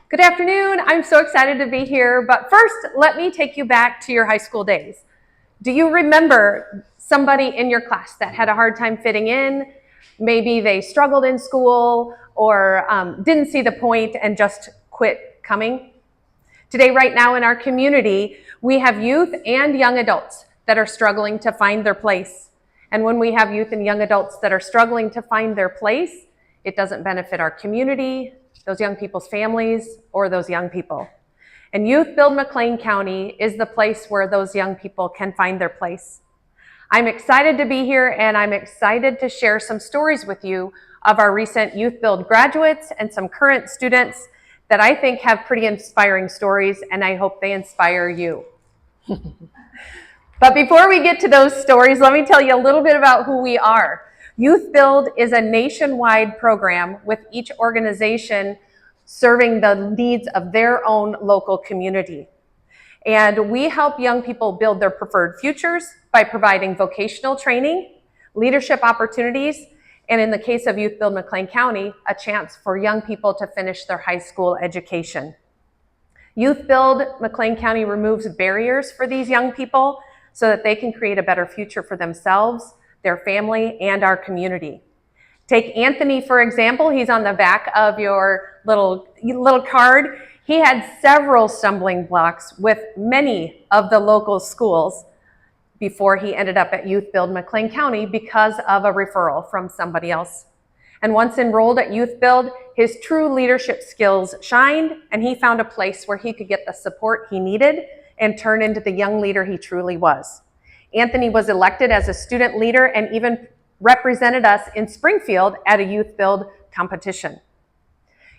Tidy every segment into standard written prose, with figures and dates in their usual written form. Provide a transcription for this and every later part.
Good afternoon. I'm so excited to be here, but first, let me take you back to your high school days. Do you remember somebody in your class that had a hard time fitting in? Maybe they struggled in school or didn't see the point and just quit coming? Today, right now in our community, we have youth and young adults that are struggling to find their place. And when we have youth and young adults that are struggling to find their place, it doesn't benefit our community, those young people's families, or those young people. And Youthbuild McLean County is the place where those young people can find their place. I'm excited to be here, and I'm excited to share some stories with you of our recent Youthbuild graduates and some current students that I think have pretty inspiring stories, and I hope they inspire you. But before we get to those stories, let me tell you a little bit about who we are. Youthbuild is a nationwide program with each organization serving the needs of their own local community. And we help young people build their preferred futures by providing vocational training, leadership opportunities, and in the case of Youthbuild McLean County, a chance for young people to finish their high school education. Youthbuild McLean County removes barriers for these young people so that they can create a better future for themselves, their family, and our community. Take Anthony, for example. He's on the back of your little card. He had several stumbling blocks with many of the local schools before he ended up at Youthbuild McLean County because of a referral from somebody else. And once enrolled at Youthbuild, his true leadership skills shined, and he found a place where he could get the support he needed and turn into the young leader he truly was. Anthony was elected as a student leader and even represented us in Springfield at a Youthbuild competition.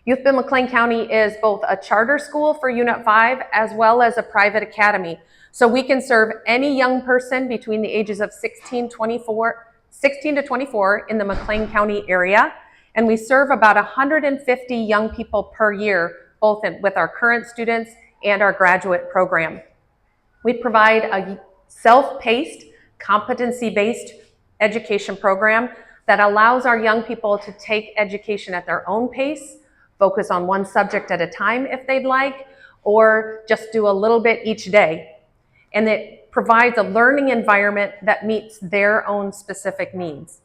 Youthbuild McLean County is both a charter school for Unit 5 as well as a private academy. So we can serve any young person between the ages of 16 to 24 in the McLean County area. And we serve about 150 young people per year, both with our current students and our graduate program. We provide a self-paced, competency-based education program that allows our young people to take education at their own pace, focus on one subject at a time if they'd like, or just do a little bit each day. And it provides a learning environment that meets their own specific needs.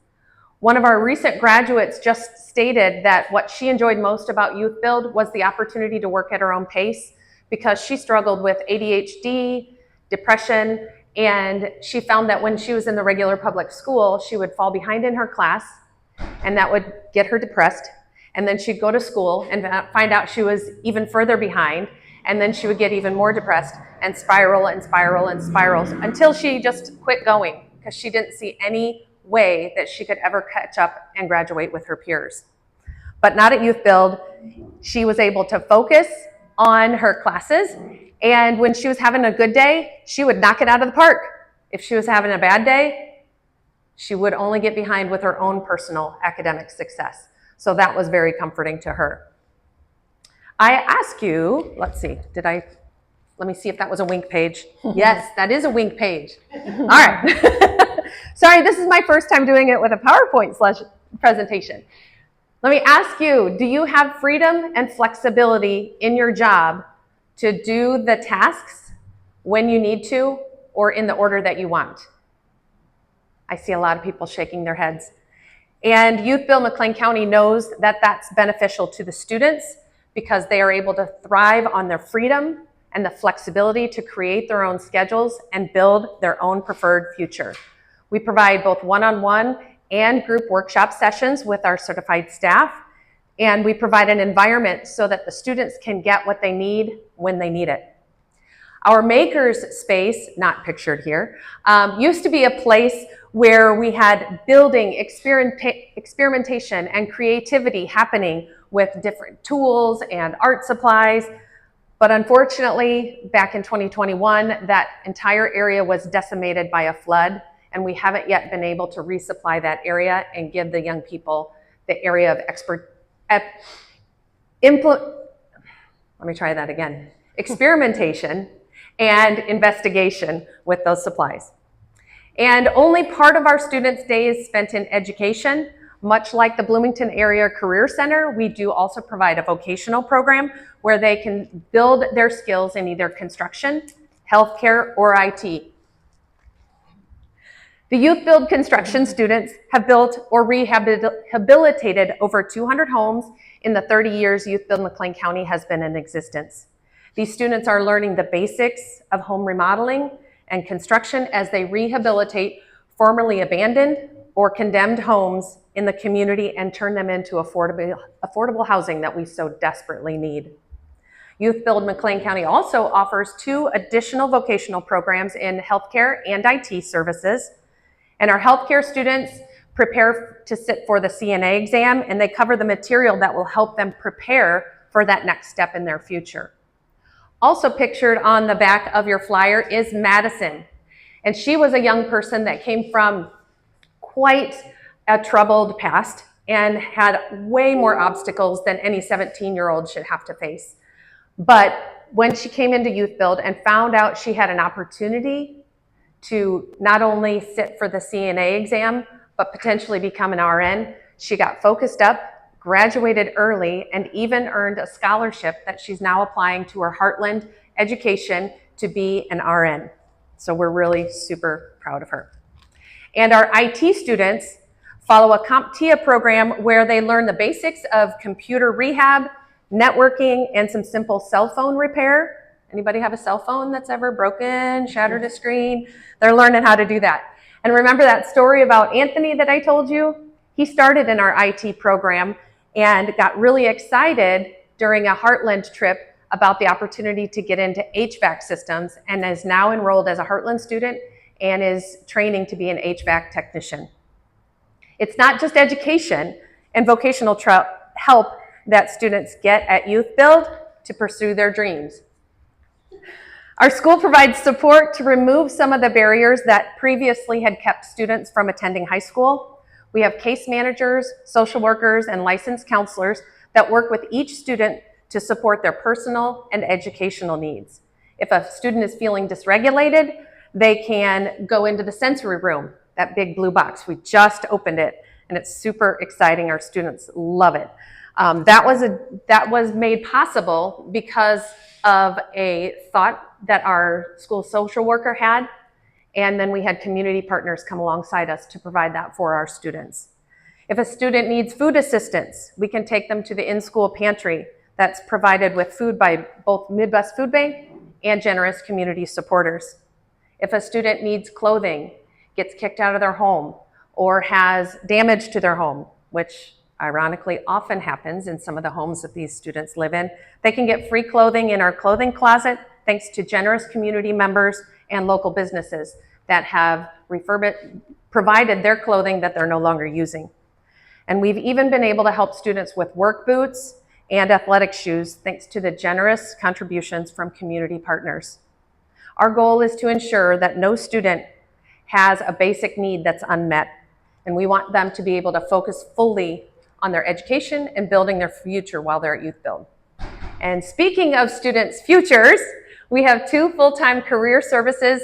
One of our recent graduates just stated that what she enjoyed most about Youthbuild was the opportunity to work at her own pace because she struggled with ADHD, depression, and she found that when she was in the regular public school, she would fall behind in her class, and that would get her depressed. And then she'd go to school and find out she was even further behind, and then she would get even more depressed and spiral and spiral and spirals until she just quit going because she didn't see any way that she could ever catch up and graduate with her peers. But not at Youthbuild. She was able to focus on her classes, and when she was having a good day, she would knock it out of the park. If she was having a bad day, she would only get behind with her own personal academic success. So that was very comforting to her. I ask you, let me see if that was a wink page. Yes, that is a wink page. All right. Sorry, this is my first time doing it with a PowerPoint presentation. Let me ask you, do you have freedom and flexibility in your job to do the tasks when you need to or in the order that you want? I see a lot of people shaking their heads. And Youthbuild McLean County knows that that's beneficial to the students because they are able to thrive on their freedom and the flexibility to create their own schedules and build their own preferred future. We provide both one-on-one and group workshop sessions with our certified staff, and we provide an environment so that the students can get what they need when they need it. Our makers space, not pictured here, used to be a place where we had building, experimentation, and creativity happening with different tools and art supplies. But unfortunately, back in 2021, that entire area was decimated by a flood, and we haven't yet been able to resupply that area and give the young people the area of experimentation and investigation with those supplies. And only part of our students' day is spent in education. Much like the Bloomington Area Career Center, we do also provide a vocational program where they can build their skills in either construction, healthcare, or IT. The Youthbuild construction students have built or rehabilitated over 200 homes in the 30 years Youthbuild McLean County has been in existence. These students are learning the basics of home remodeling and construction as they rehabilitate formerly abandoned or condemned homes in the community and turn them into affordable housing that we so desperately need. Youthbuild McLean County also offers 2 additional vocational programs in healthcare and IT services. And our healthcare students prepare to sit for the CNA exam, and they cover the material that will help them prepare for that next step in their future. Also pictured on the back of your flyer is Madison. And she was a young person that came from quite a troubled past and had way more obstacles than any 17-year-old should have to face. But when she came into Youthbuild and found out she had an opportunity to not only sit for the CNA exam, but potentially become an RN, she got focused up, graduated early, and even earned a scholarship that she's now applying to her Heartland education to be an RN. So we're really super proud of her. And our IT students follow a CompTIA program where they learn the basics of computer rehab, networking, and some simple cell phone repair. Anybody have a cell phone that's ever broken, shattered a screen? They're learning how to do that. And remember that story about Anthony that I told you? He started in our IT program and got really excited during a Heartland trip about the opportunity to get into HVAC systems and is now enrolled as a Heartland student and is training to be an HVAC technician. It's not just education and vocational help that students get at Youthbuild to pursue their dreams. Our school provides support to remove some of the barriers that previously had kept students from attending high school. We have case managers, social workers, and licensed counselors that work with each student to support their personal and educational needs. If a student is feeling dysregulated, they can go into the sensory room, that big blue box. We just opened it, and it's super exciting. Our students love it. That was made possible because of a thought that our school social worker had, and then we had community partners come alongside us to provide that for our students. If a student needs food assistance, we can take them to the in-school pantry that's provided with food by both Midwest Food Bank and generous community supporters. If a student needs clothing, gets kicked out of their home, or has damage to their home, which ironically often happens in some of the homes that these students live in, they can get free clothing in our clothing closet thanks to generous community members and local businesses that have provided their clothing that they're no longer using. And we've even been able to help students with work boots and athletic shoes thanks to the generous contributions from community partners. Our goal is to ensure that no student has a basic need that's unmet, and we want them to be able to focus fully on their education and building their future while they're at Youthbuild. And speaking of students' futures, we have 2 full-time career services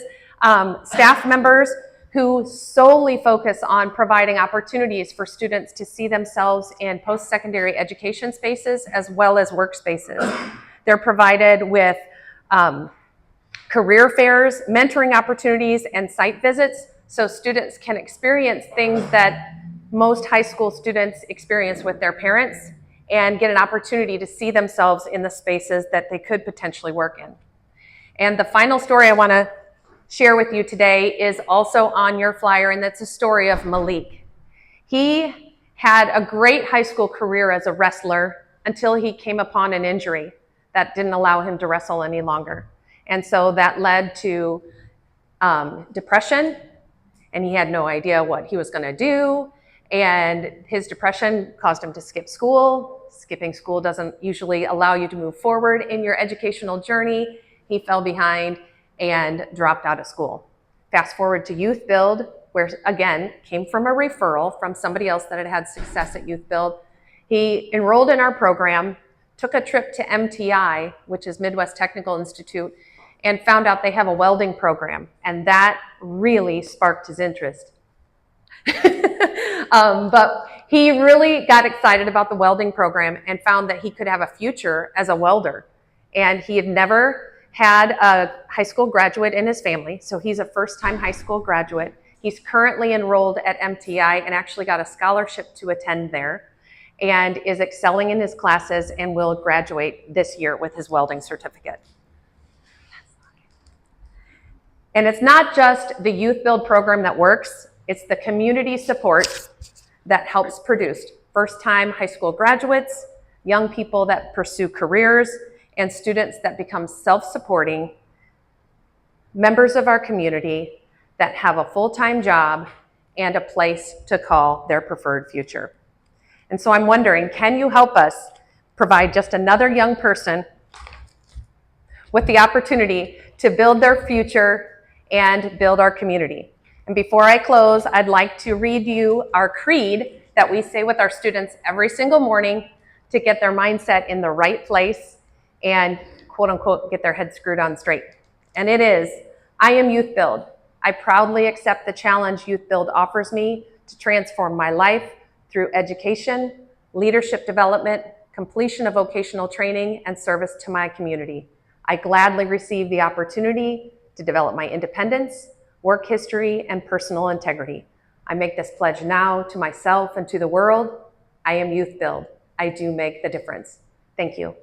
staff members who solely focus on providing opportunities for students to see themselves in post-secondary education spaces as well as workspaces. They're provided with career fairs, mentoring opportunities, and site visits so students can experience things that most high school students experience with their parents and get an opportunity to see themselves in the spaces that they could potentially work in. And the final story I want to share with you today is also on your flyer, and that's a story of Malik. He had a great high school career as a wrestler until he came upon an injury that didn't allow him to wrestle any longer. And so that led to depression, and he had no idea what he was going to do. And his depression caused him to skip school. Skipping school doesn't usually allow you to move forward in your educational journey. He fell behind and dropped out of school. Fast forward to Youthbuild, where again, came from a referral from somebody else that had had success at Youthbuild. He enrolled in our program, took a trip to MTI, which is Midwest Technical Institute, and found out they have a welding program. And that really sparked his interest. But He really got excited about the welding program and found that he could have a future as a welder. And he had never had a high school graduate in his family, so he's a first-time high school graduate. He's currently enrolled at MTI and actually got a scholarship to attend there and is excelling in his classes and will graduate this year with his welding certificate. And it's not just the Youthbuild program that works, it's the community support that helps produce first-time high school graduates, young people that pursue careers, and students that become self-supporting members of our community that have a full-time job and a place to call their preferred future. And so I'm wondering, can you help us provide just another young person with the opportunity to build their future and build our community? And before I close, I'd like to read you our creed that we say with our students every single morning to get their mindset in the right place and quote unquote get their head screwed on straight. And it is, I am Youthbuild. I proudly accept the challenge Youthbuild offers me to transform my life through education, leadership development, completion of vocational training, and service to my community. I gladly receive the opportunity to develop my independence, work history, and personal integrity. I make this pledge now to myself and to the world. I am Youthbuild. I do make the difference. Thank you.